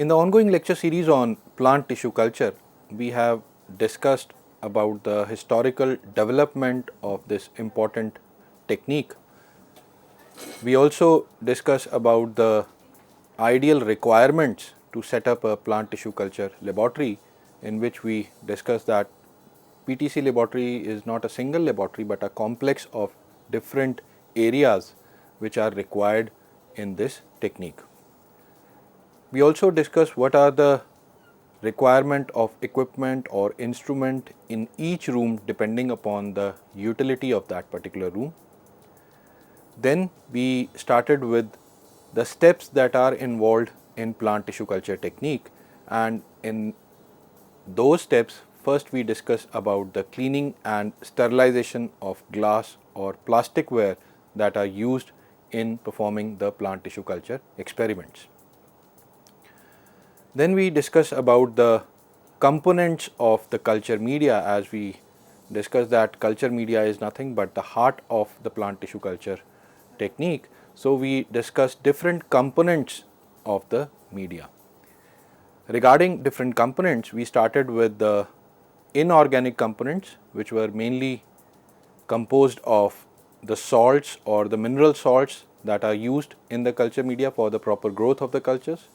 In the ongoing lecture series on plant tissue culture, we have discussed about the historical development of this important technique. We also discuss about the ideal requirements to set up a plant tissue culture laboratory, in which we discuss that PTC laboratory is not a single laboratory but a complex of different areas which are required in this technique. We also discuss what are the requirement of equipment or instrument in each room depending upon the utility of that particular room. Then we started with the steps that are involved in plant tissue culture technique, and in those steps first we discuss about the cleaning and sterilization of glass or plasticware that are used in performing the plant tissue culture experiments. Then we discuss about the components of the culture media, as we discuss that culture media is nothing but the heart of the plant tissue culture technique. So we discuss different components of the media. Regarding different components, we started with the inorganic components, which were mainly composed of the salts or the mineral salts that are used in the culture media for the proper growth of the cultures.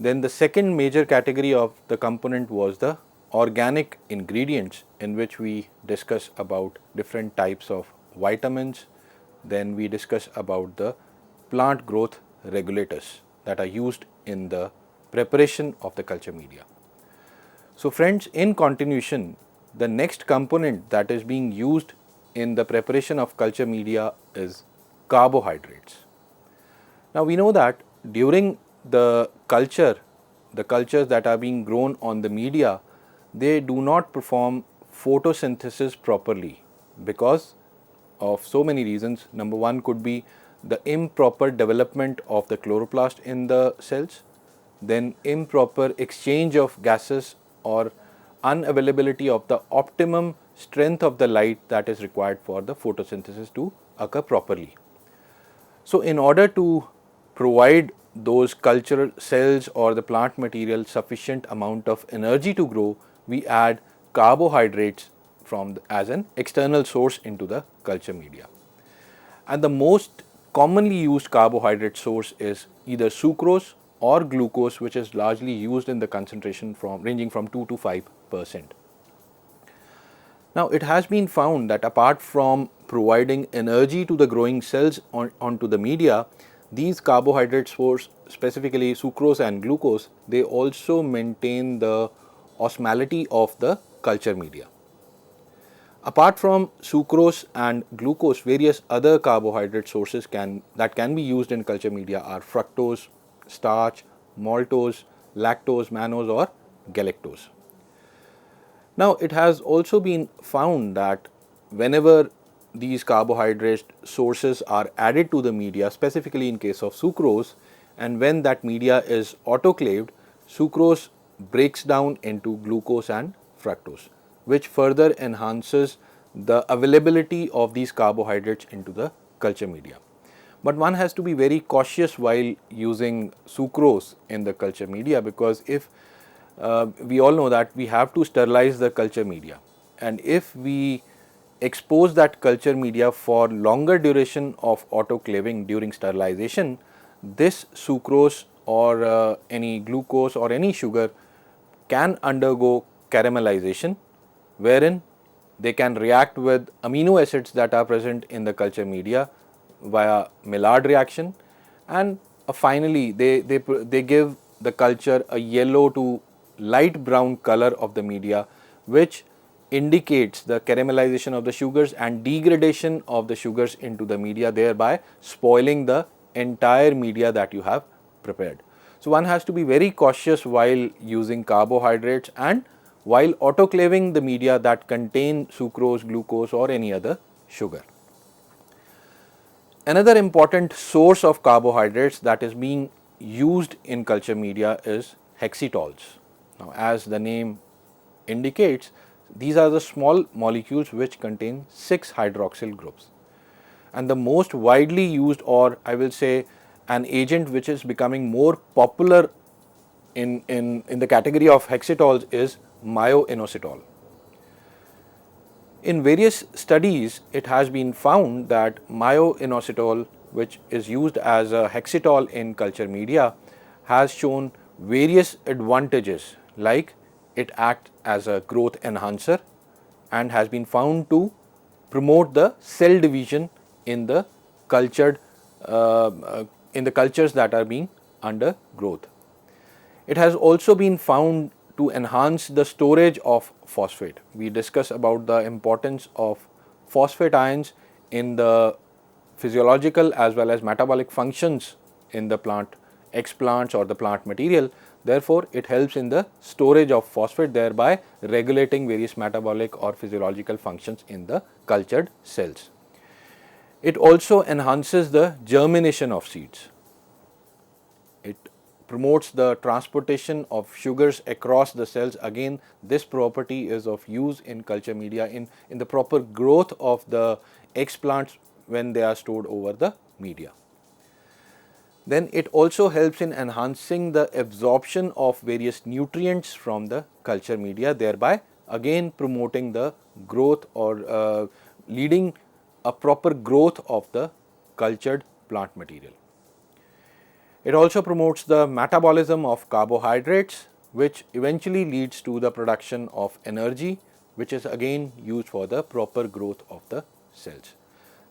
Then the second major category of the component was the organic ingredients, in which we discuss about different types of vitamins. Then we discuss about the plant growth regulators that are used in the preparation of the culture media. So friends, in continuation, the next component that is being used in the preparation of culture media is carbohydrates. Now we know that during the cultures that are being grown on the media, they do not perform photosynthesis properly because of so many reasons. Number one could be the improper development of the chloroplast in the cells, then improper exchange of gases or unavailability of the optimum strength of the light that is required for the photosynthesis to occur properly. So in order to provide those cultural cells or the plant material sufficient amount of energy to grow, we add carbohydrates as an external source into the culture media. And the most commonly used carbohydrate source is either sucrose or glucose, which is largely used in the concentration ranging from 2 to 5%. Now it has been found that apart from providing energy to the growing cells onto the media, these carbohydrate sources, specifically sucrose and glucose, they also maintain the osmolality of the culture media. Apart from sucrose and glucose, various other carbohydrate sources that can be used in culture media are fructose, starch, maltose, lactose, mannose or galactose. Now it has also been found that whenever these carbohydrate sources are added to the media, specifically in case of sucrose, and when that media is autoclaved, sucrose breaks down into glucose and fructose, which further enhances the availability of these carbohydrates into the culture media. But one has to be very cautious while using sucrose in the culture media, because if we all know that we have to sterilize the culture media, and if we expose that culture media for longer duration of autoclaving during sterilization, this sucrose or any glucose or any sugar can undergo caramelization, wherein they can react with amino acids that are present in the culture media via Maillard reaction, and finally they give the culture a yellow to light brown color of the media, which indicates the caramelization of the sugars and degradation of the sugars into the media, thereby spoiling the entire media that you have prepared. So one has to be very cautious while using carbohydrates and while autoclaving the media that contain sucrose, glucose or any other sugar. Another important source of carbohydrates that is being used in culture media is hexitols. Now as the name indicates, these are the small molecules which contain 6 hydroxyl groups, and the most widely used, or I will say an agent which is becoming more popular in the category of hexitols is myo-inositol. In various studies, it has been found that myo-inositol, which is used as a hexitol in culture media, has shown various advantages, like it acts as a growth enhancer and has been found to promote the cell division in the cultured in the cultures that are being under growth. It has also been found to enhance the storage of phosphate. We discuss about the importance of phosphate ions in the physiological as well as metabolic functions in the plant, explants or the plant material. Therefore, it helps in the storage of phosphate, thereby regulating various metabolic or physiological functions in the cultured cells. It also enhances the germination of seeds. It promotes the transportation of sugars across the cells. Again, this property is of use in culture media in the proper growth of the explants when they are stored over the media. Then it also helps in enhancing the absorption of various nutrients from the culture media, thereby again promoting the growth or leading a proper growth of the cultured plant material. It also promotes the metabolism of carbohydrates, which eventually leads to the production of energy, which is again used for the proper growth of the cells.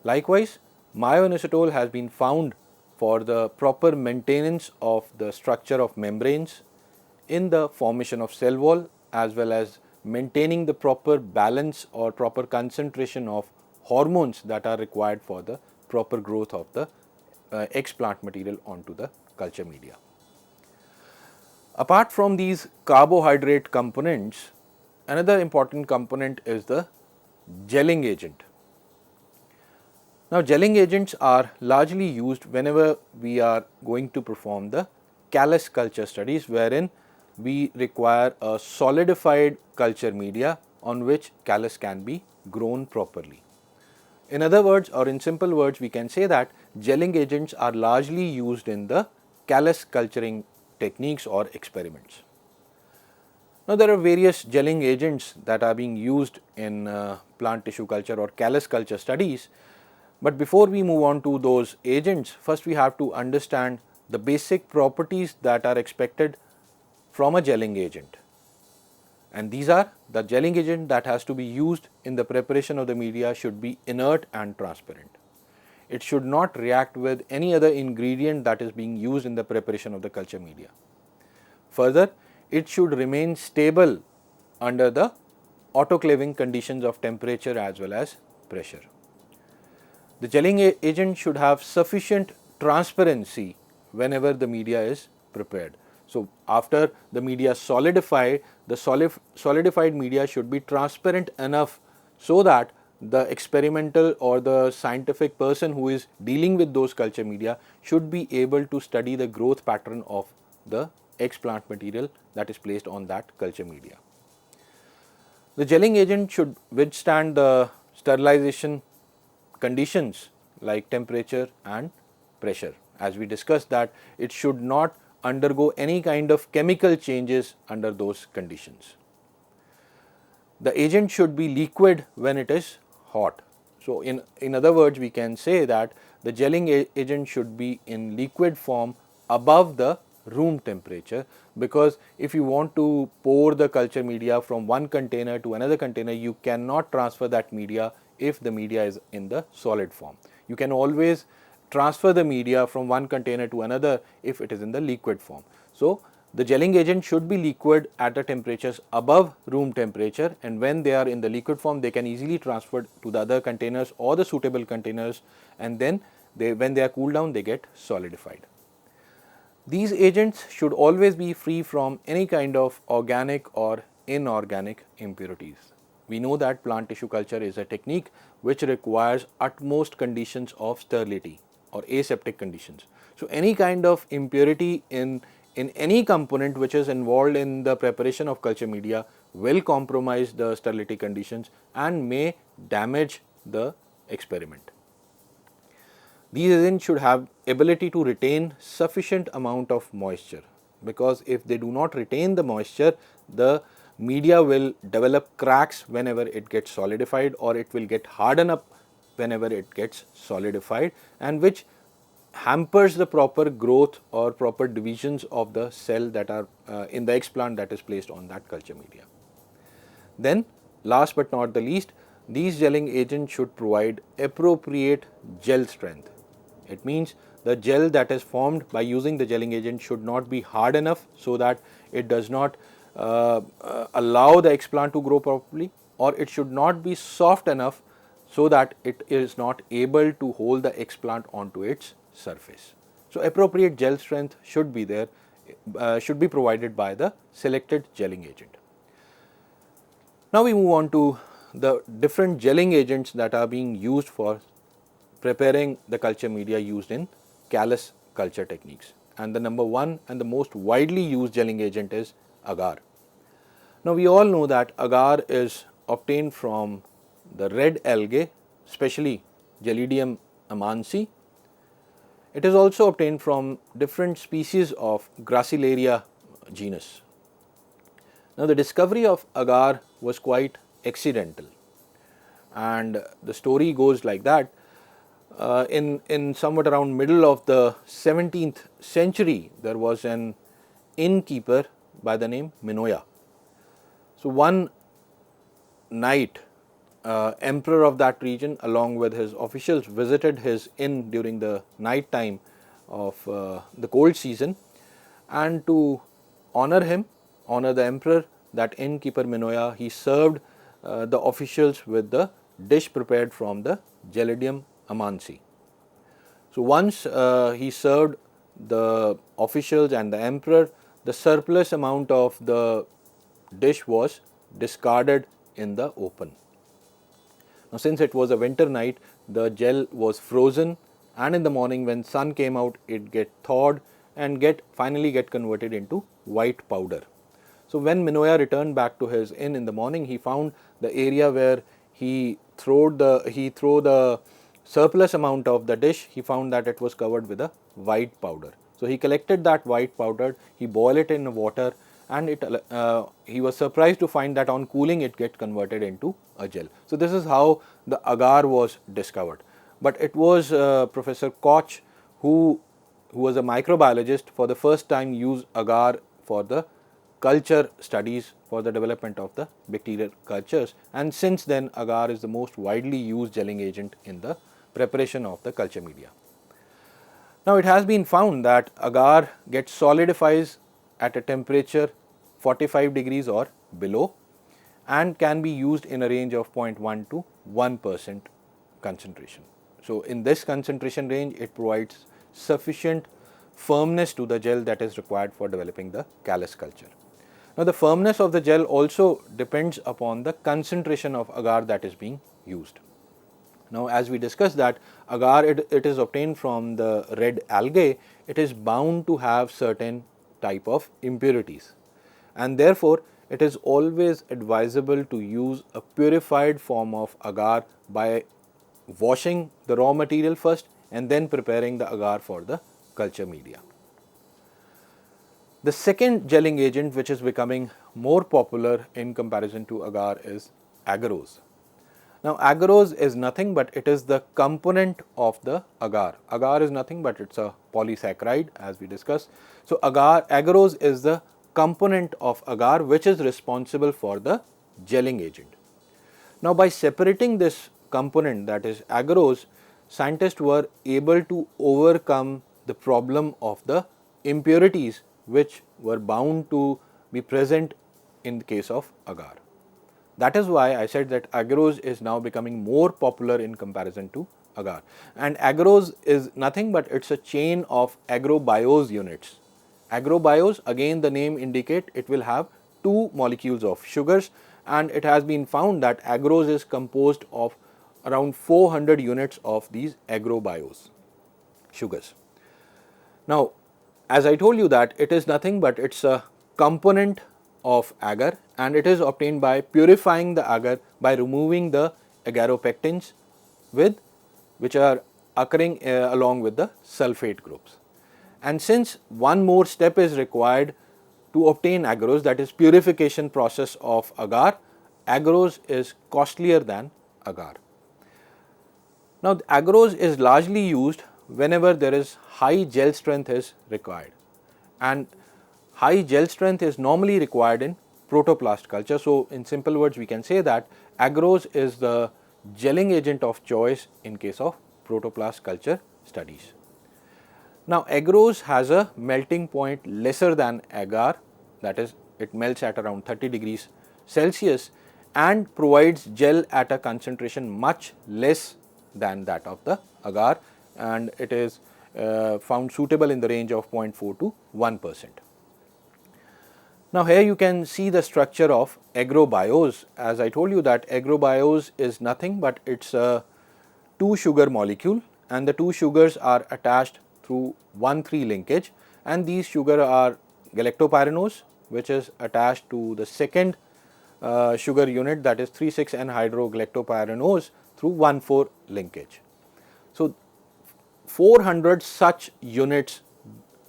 Likewise, myo-inositol has been found for the proper maintenance of the structure of membranes in the formation of cell wall, as well as maintaining the proper balance or proper concentration of hormones that are required for the proper growth of the explant material onto the culture media. Apart from these carbohydrate components, another important component is the gelling agent. Now, gelling agents are largely used whenever we are going to perform the callus culture studies, wherein we require a solidified culture media on which callus can be grown properly. In other words, or in simple words, we can say that gelling agents are largely used in the callus culturing techniques or experiments. Now, there are various gelling agents that are being used in plant tissue culture or callus culture studies. But before we move on to those agents, first we have to understand the basic properties that are expected from a gelling agent. And these are: the gelling agent that has to be used in the preparation of the media should be inert and transparent. It should not react with any other ingredient that is being used in the preparation of the culture media. Further, it should remain stable under the autoclaving conditions of temperature as well as pressure. The gelling agent should have sufficient transparency whenever the media is prepared. So, after the media solidify, the solidified media should be transparent enough so that the experimental or the scientific person who is dealing with those culture media should be able to study the growth pattern of the explant material that is placed on that culture media. The gelling agent should withstand the sterilization conditions like temperature and pressure. As we discussed, that it should not undergo any kind of chemical changes under those conditions. The agent should be liquid when it is hot. So, in other words, we can say that the gelling agent should be in liquid form above the room temperature, because if you want to pour the culture media from one container to another container, you cannot transfer that media if the media is in the solid form. You can always transfer the media from one container to another if it is in the liquid form. So, the gelling agent should be liquid at the temperatures above room temperature, and when they are in the liquid form, they can easily transfer to the other containers or the suitable containers, and then when they are cooled down, they get solidified. These agents should always be free from any kind of organic or inorganic impurities. We know that plant tissue culture is a technique which requires utmost conditions of sterility or aseptic conditions. So, any kind of impurity in any component which is involved in the preparation of culture media will compromise the sterility conditions and may damage the experiment. These agents should have ability to retain sufficient amount of moisture. because if they do not retain the moisture, the media will develop cracks whenever it gets solidified, or it will get harden up whenever it gets solidified, and which hampers the proper growth or proper divisions of the cell that are in the explant that is placed on that culture media. Then last but not the least, these gelling agents should provide appropriate gel strength. It means the gel that is formed by using the gelling agent should not be hard enough so that it does not allow the explant to grow properly, or it should not be soft enough so that it is not able to hold the explant onto its surface. So appropriate gel strength should be there, should be provided by the selected gelling agent. Now we move on to the different gelling agents that are being used for preparing the culture media used in callus culture techniques. And the number one and the most widely used gelling agent is agar. Now we all know that agar is obtained from the red algae, especially Gelidium amansi. It is also obtained from different species of Gracilaria genus. Now the discovery of agar was quite accidental, and the story goes like that. In somewhat around middle of the 17th century, there was an innkeeper by the name Minoya. So one night, emperor of that region along with his officials visited his inn during the night time of the cold season, and to honor him, honor the emperor, that innkeeper Minoya, he served the officials with the dish prepared from the Gelidium amansi. So once he served the officials and the emperor, the surplus amount of the dish was discarded in the open. Now since it was a winter night, the gel was frozen, and in the morning when sun came out, it get thawed and finally get converted into white powder. So when Minoya returned back to his inn in the morning, he found the area where he threw the surplus amount of the dish. He found that it was covered with a white powder. So he collected that white powder, he boiled it in water, and he was surprised to find that on cooling it get converted into a gel. So this is how the agar was discovered. But it was Professor Koch who was a microbiologist, for the first time used agar for the culture studies, for the development of the bacterial cultures, and since then agar is the most widely used gelling agent in the preparation of the culture media. Now it has been found that agar gets solidifies at a temperature 45 degrees or below, and can be used in a range of 0.1 to 1% concentration. So in this concentration range, it provides sufficient firmness to the gel that is required for developing the callus culture. Now the firmness of the gel also depends upon the concentration of agar that is being used. Now as we discussed that agar, it is obtained from the red algae, it is bound to have certain type of impurities, and therefore it is always advisable to use a purified form of agar by washing the raw material first and then preparing the agar for the culture media. The second gelling agent which is becoming more popular in comparison to agar is agarose. Now agarose is nothing but it is the component of the agar. Agar is nothing but it's a polysaccharide, as we discussed. So agarose is the component of agar which is responsible for the gelling agent. Now by separating this component, that is agarose, scientists were able to overcome the problem of the impurities which were bound to be present in the case of agar. That is why I said that agarose is now becoming more popular in comparison to agar. And agarose is nothing but it's a chain of agrobiose units. Agrobiose, again the name indicate, it will have two molecules of sugars, and it has been found that agarose is composed of around 400 units of these agrobiose sugars. Now as I told you that it is nothing but it's a component of agar, and it is obtained by purifying the agar by removing the agaropectins which are occurring along with the sulfate groups. And since one more step is required to obtain agarose, that is purification process of agar, agarose is costlier than agar. Now, the agarose is largely used whenever there is high gel strength is required, and high gel strength is normally required in protoplast culture. So, in simple words we can say that agarose is the gelling agent of choice in case of protoplast culture studies. Now, agarose has a melting point lesser than agar, that is it melts at around 30 degrees Celsius and provides gel at a concentration much less than that of the agar, and it is found suitable in the range of 0.4 to 1%. Now, here you can see the structure of agrobiose. As I told you that agrobiose is nothing but it is a 2 sugar molecule, and the 2 sugars are attached through 1,3 linkage, and these sugar are galactopyranose, which is attached to the second sugar unit, that is 3,6-N hydrogalactopyranose through 1,4 linkage. So, 400 such units,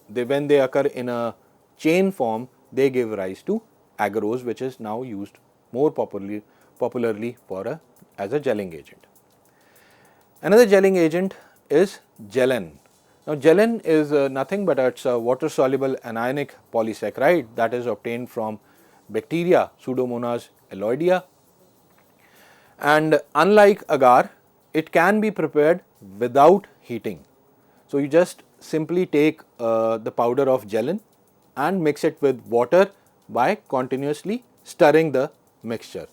when they occur in a chain form, they give rise to agarose, which is now used more popularly for as a gelling agent. Another gelling agent is gelin. Now, gelin is nothing but it's a water soluble anionic polysaccharide that is obtained from bacteria Pseudomonas alloidea, and unlike agar, it can be prepared without heating. So, you just simply take the powder of gelin and mix it with water by continuously stirring the mixture,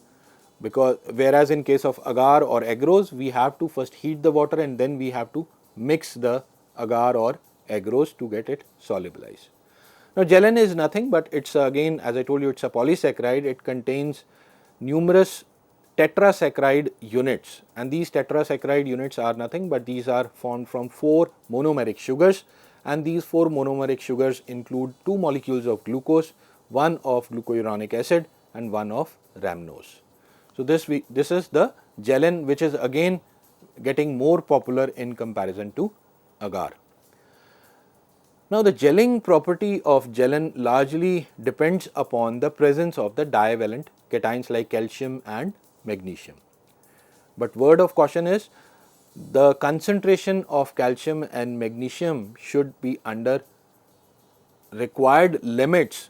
because whereas in case of agar or agarose we have to first heat the water and then we have to mix the agar or agarose to get it solubilized. Now, gelin is nothing but it's again, as I told you, it's a polysaccharide. It contains numerous tetrasaccharide units, and these tetrasaccharide units are nothing but these are formed from 4 monomeric sugars, and these 4 monomeric sugars include 2 molecules of glucose, 1 of glucouronic acid and 1 of rhamnose. So, this is the gelin, which is again getting more popular in comparison to agar. Now, the gelling property of gelin largely depends upon the presence of the divalent cations like calcium and magnesium. But word of caution is the concentration of calcium and magnesium should be under required limits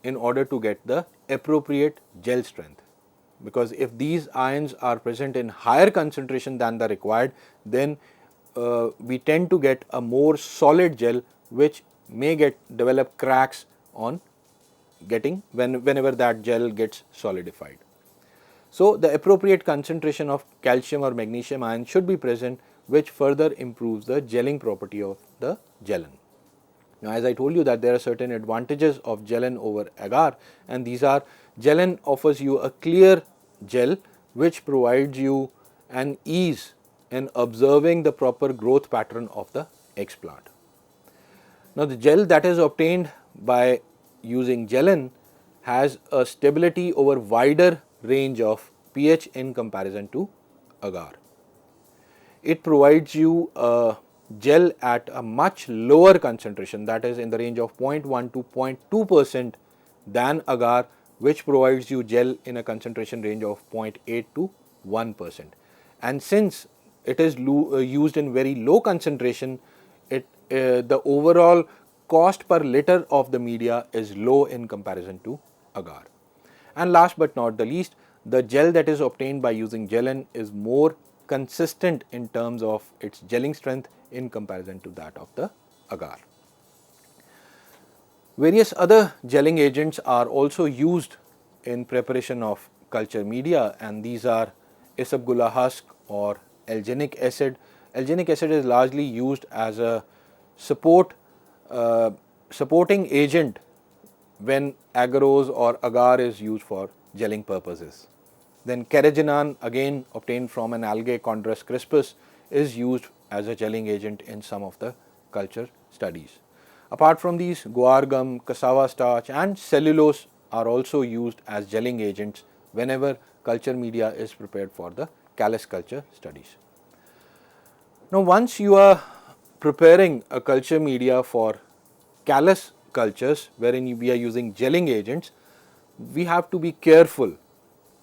in order to get the appropriate gel strength, because if these ions are present in higher concentration than the required, then we tend to get a more solid gel which may develop cracks on whenever that gel gets solidified. So, the appropriate concentration of calcium or magnesium ion should be present, which further improves the gelling property of the gelin. Now, as I told you that there are certain advantages of gelin over agar, and these are: gelin offers you a clear gel which provides you an ease in observing the proper growth pattern of the explant. Now, the gel that is obtained by using gelin has a stability over wider range of pH in comparison to agar. It provides you a gel at a much lower concentration, that is in the range of 0.1 to 0.2% than agar, which provides you gel in a concentration range of 0.8 to 1%. And since it is used in very low concentration, the overall cost per liter of the media is low in comparison to agar. And last but not the least, the gel that is obtained by using gelin is more consistent in terms of its gelling strength in comparison to that of the agar. Various other gelling agents are also used in preparation of culture media, and these are isabgula husk or alginic acid. Alginic acid is largely used as a supporting agent when agarose or agar is used for gelling purposes. Then carrageenan, again obtained from an algae Chondrus crispus, is used as a gelling agent in some of the culture studies. Apart from these, guar gum, cassava starch and cellulose are also used as gelling agents whenever culture media is prepared for the callus culture studies. Now, once you are preparing a culture media for callus cultures wherein we are using gelling agents, we have to be careful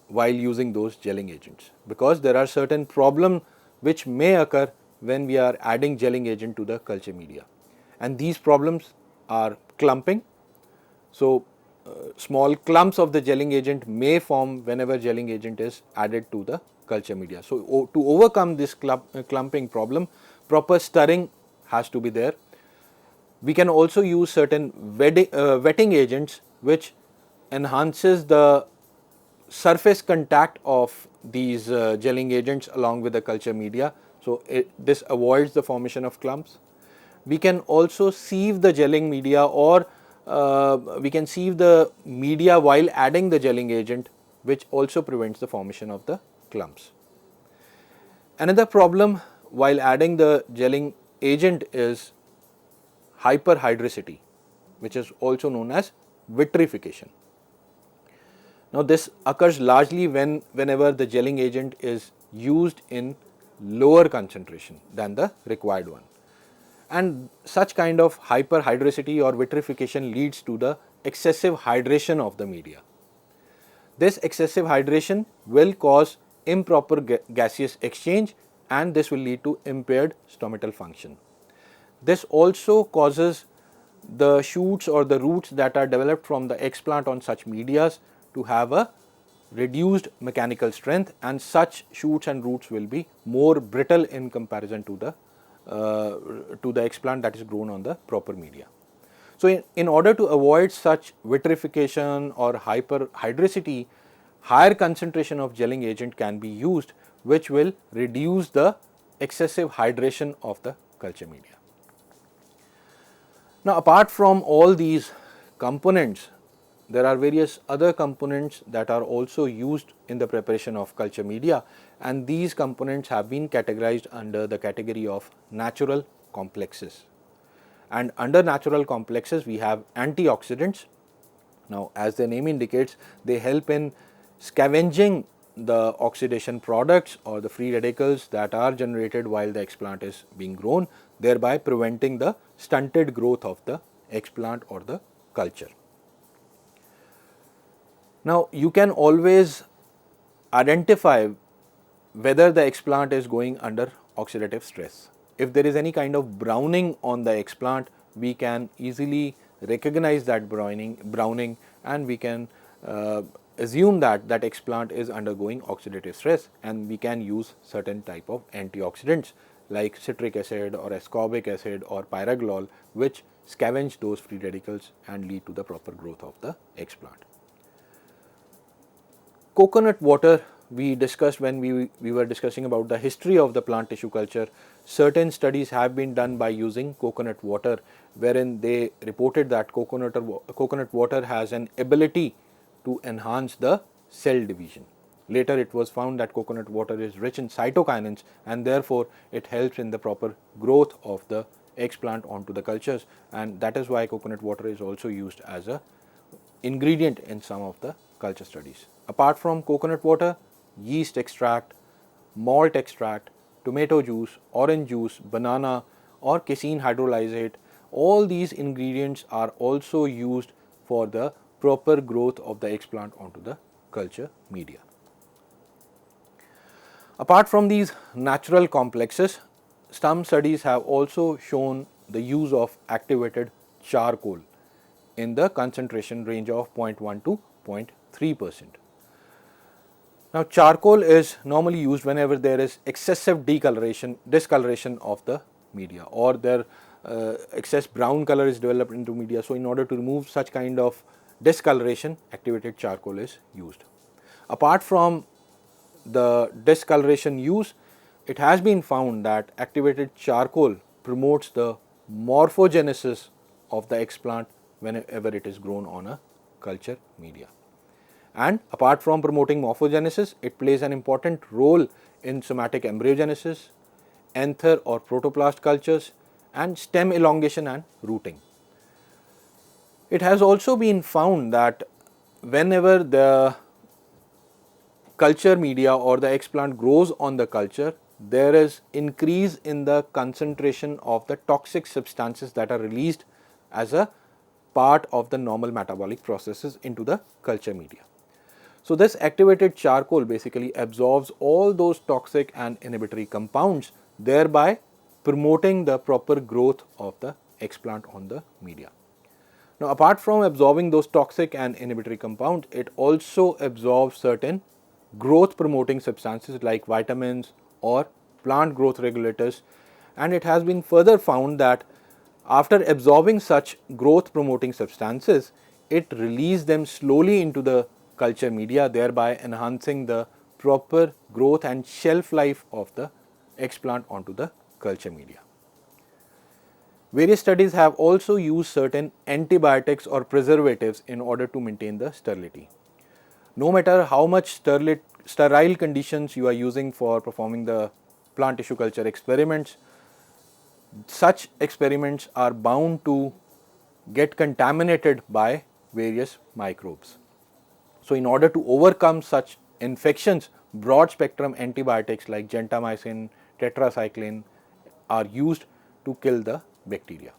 while using those gelling agents, because there are certain problems which may occur when we are adding gelling agent to the culture media, and these problems are clumping. So, small clumps of the gelling agent may form whenever gelling agent is added to the culture media. So, to overcome this clumping problem, proper stirring has to be there. We can also use certain wetting agents which enhances the surface contact of these gelling agents along with the culture media. So, this avoids the formation of clumps. We can also sieve the gelling media, or we can sieve the media while adding the gelling agent, which also prevents the formation of the clumps. Another problem while adding the gelling agent is hyperhydricity, which is also known as vitrification. Now, this occurs largely whenever the gelling agent is used in lower concentration than the required one, and such kind of hyperhydricity or vitrification leads to the excessive hydration of the media. This excessive hydration will cause improper gaseous exchange, and this will lead to impaired stomatal function. This also causes the shoots or the roots that are developed from the explant on such medias to have a reduced mechanical strength, and such shoots and roots will be more brittle in comparison to the explant that is grown on the proper media. So, in order to avoid such vitrification or hyperhydricity, higher concentration of gelling agent can be used, which will reduce the excessive hydration of the culture media. Now, apart from all these components, there are various other components that are also used in the preparation of culture media, and these components have been categorized under the category of natural complexes. And under natural complexes, we have antioxidants. Now, as the name indicates, they help in scavenging the oxidation products or the free radicals that are generated while the explant is being grown, thereby preventing the stunted growth of the explant or the culture. Now, you can always identify whether the explant is going under oxidative stress. If there is any kind of browning on the explant, we can easily recognize that browning, and we can assume that that explant is undergoing oxidative stress, and we can use certain type of antioxidants like citric acid or ascorbic acid or pyraglol, which scavenge those free radicals and lead to the proper growth of the explant. Coconut water, we discussed when we were discussing about the history of the plant tissue culture. Certain studies have been done by using coconut water, wherein they reported that coconut water has an ability to enhance the cell division. Later it was found that coconut water is rich in cytokinins, and therefore it helps in the proper growth of the explant onto the cultures, and that is why coconut water is also used as a ingredient in some of the culture studies. Apart from coconut water, yeast extract, malt extract, tomato juice, orange juice, banana or casein hydrolysate, all these ingredients are also used for the proper growth of the explant onto the culture media. Apart from these natural complexes, some studies have also shown the use of activated charcoal in the concentration range of 0.1 to 0.3%. Now, charcoal is normally used whenever there is excessive discoloration of the media, or there excess brown color is developed into media. So, in order to remove such kind of discoloration, activated charcoal is used. Apart from the discoloration use, it has been found that activated charcoal promotes the morphogenesis of the explant whenever it is grown on a culture media. And apart from promoting morphogenesis, it plays an important role in somatic embryogenesis, anther or protoplast cultures, and stem elongation and rooting. It has also been found that whenever the culture media or the explant grows on the culture, there is increase in the concentration of the toxic substances that are released as a part of the normal metabolic processes into the culture media. So this activated charcoal basically absorbs all those toxic and inhibitory compounds, thereby promoting the proper growth of the explant on the media. Now, apart from absorbing those toxic and inhibitory compounds, it also absorbs certain growth promoting substances like vitamins or plant growth regulators, and it has been further found that after absorbing such growth promoting substances, it releases them slowly into the culture media, thereby enhancing the proper growth and shelf life of the explant onto the culture media. Various studies have also used certain antibiotics or preservatives in order to maintain the sterility. No matter how much sterile conditions you are using for performing the plant tissue culture experiments, such experiments are bound to get contaminated by various microbes. So, in order to overcome such infections, broad spectrum antibiotics like gentamicin, tetracycline are used to kill the bacteria.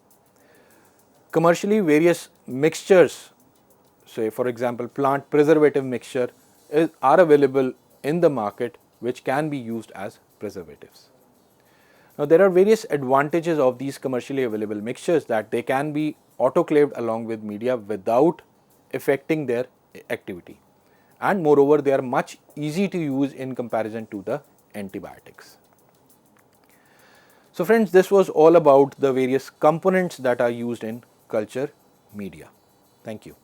Commercially, various mixtures, say for example plant preservative mixture, are available in the market which can be used as preservatives. Now, there are various advantages of these commercially available mixtures, that they can be autoclaved along with media without affecting their activity, and moreover they are much easy to use in comparison to the antibiotics. So friends, this was all about the various components that are used in culture media. Thank you.